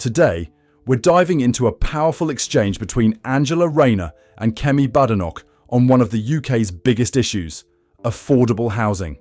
Today, we're diving into a powerful exchange between Rayner and Kemi Badenoch on one of the UK's biggest issues, affordable housing.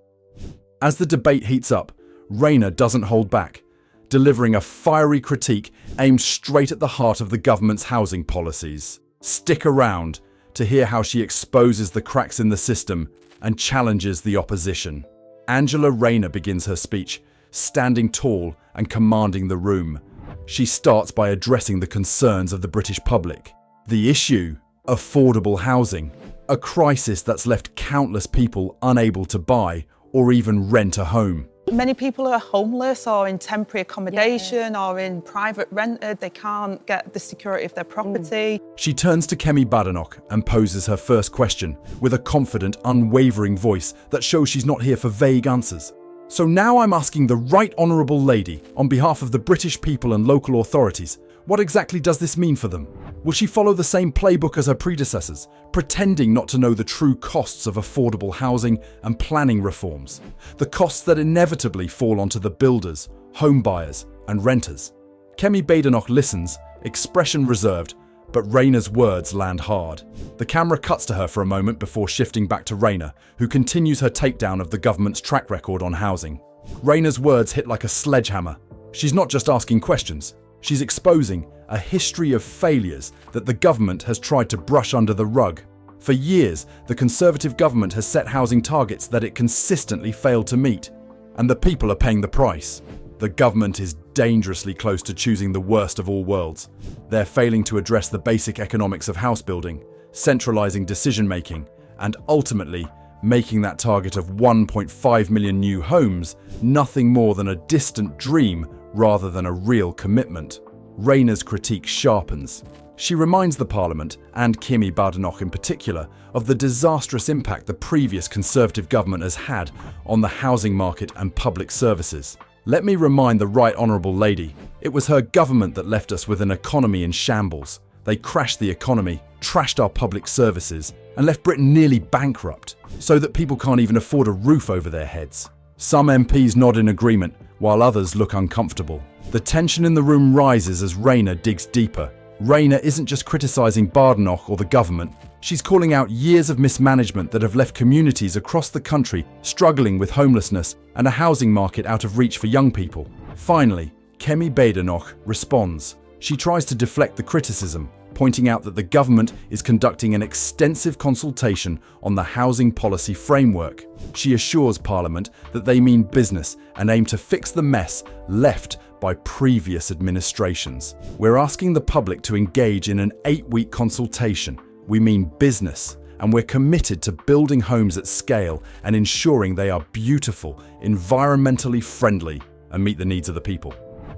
As the debate heats up, Rayner doesn't hold back, delivering a fiery critique aimed straight at the heart of the government's housing policies. Stick around to hear how she exposes the cracks in the system and challenges the opposition. Rayner begins her speech, standing tall and commanding the room. She starts by addressing the concerns of the British public. The issue: affordable housing, a crisis that's left countless people unable to buy or even rent a home. Many people are homeless or in temporary accommodation or in private rented. They can't get the security of their property. She turns to Kemi Badenoch and poses her first question with a confident, unwavering voice that shows she's not here for vague answers. So now I'm asking the Right Honourable Lady, on behalf of the British people and local authorities, what exactly does this mean for them? Will she follow the same playbook as her predecessors, pretending not to know the true costs of affordable housing and planning reforms? The costs that inevitably fall onto the builders, home buyers and renters. Kemi Badenoch listens, expression reserved, but Rayner's words land hard. The camera cuts to her for a moment before shifting back to Rayner, who continues her takedown of the government's track record on housing. Rayner's words hit like a sledgehammer. She's not just asking questions, she's exposing a history of failures that the government has tried to brush under the rug. For years, the Conservative government has set housing targets that it consistently failed to meet, and the people are paying the price. The government is dangerously close to choosing the worst of all worlds. They're failing to address the basic economics of house building, centralising decision-making, and ultimately making that target of 1.5 million new homes nothing more than a distant dream rather than a real commitment. Rayner's critique sharpens. She reminds the Parliament, and Kemi Badenoch in particular, of the disastrous impact the previous Conservative government has had on the housing market and public services. Let me remind the Right Honourable Lady, it was her government that left us with an economy in shambles. They crashed the economy, trashed our public services, and left Britain nearly bankrupt, so that people can't even afford a roof over their heads. Some MPs nod in agreement, while others look uncomfortable. The tension in the room rises as Rayner digs deeper. Rayner isn't just criticising Badenoch or the government, she's calling out years of mismanagement that have left communities across the country struggling with homelessness and a housing market out of reach for young people. Finally, Kemi Badenoch responds. She tries to deflect the criticism, pointing out that the government is conducting an extensive consultation on the housing policy framework. She assures Parliament that they mean business and aim to fix the mess left by previous administrations. We're asking the public to engage in an 8-week consultation. We mean business, and we're committed to building homes at scale and ensuring they are beautiful, environmentally friendly, and meet the needs of the people.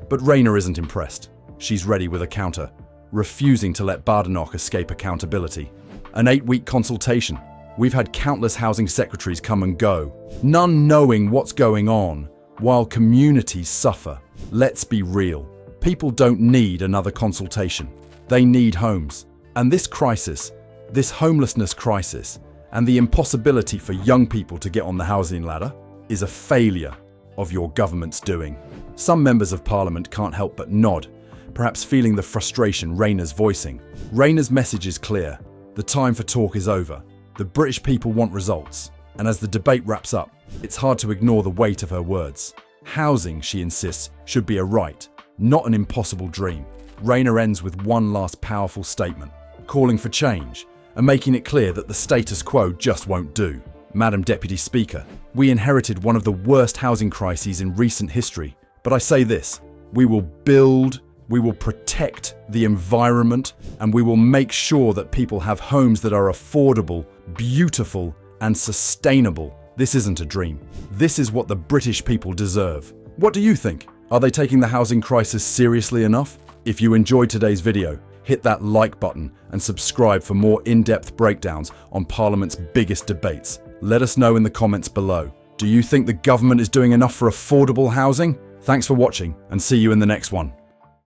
But Rayner isn't impressed. She's ready with a counter, refusing to let Badenoch escape accountability. An 8-week consultation. We've had countless housing secretaries come and go, none knowing what's going on, while communities suffer. Let's be real. People don't need another consultation. They need homes. And this crisis, this homelessness crisis, and the impossibility for young people to get on the housing ladder, is a failure of your government's doing. Some members of Parliament can't help but nod, perhaps feeling the frustration Rayner's voicing. Rayner's message is clear. The time for talk is over. The British people want results. And as the debate wraps up, it's hard to ignore the weight of her words. Housing, she insists, should be a right, not an impossible dream. Rayner ends with one last powerful statement, calling for change and making it clear that the status quo just won't do. Madam Deputy Speaker, we inherited one of the worst housing crises in recent history, but I say this: we will build, we will protect the environment, and we will make sure that people have homes that are affordable, beautiful, and sustainable. This isn't a dream. This is what the British people deserve. What do you think? Are they taking the housing crisis seriously enough? If you enjoyed today's video, hit that like button and subscribe for more in-depth breakdowns on Parliament's biggest debates. Let us know in the comments below. Do you think the government is doing enough for affordable housing? Thanks for watching, and see you in the next one.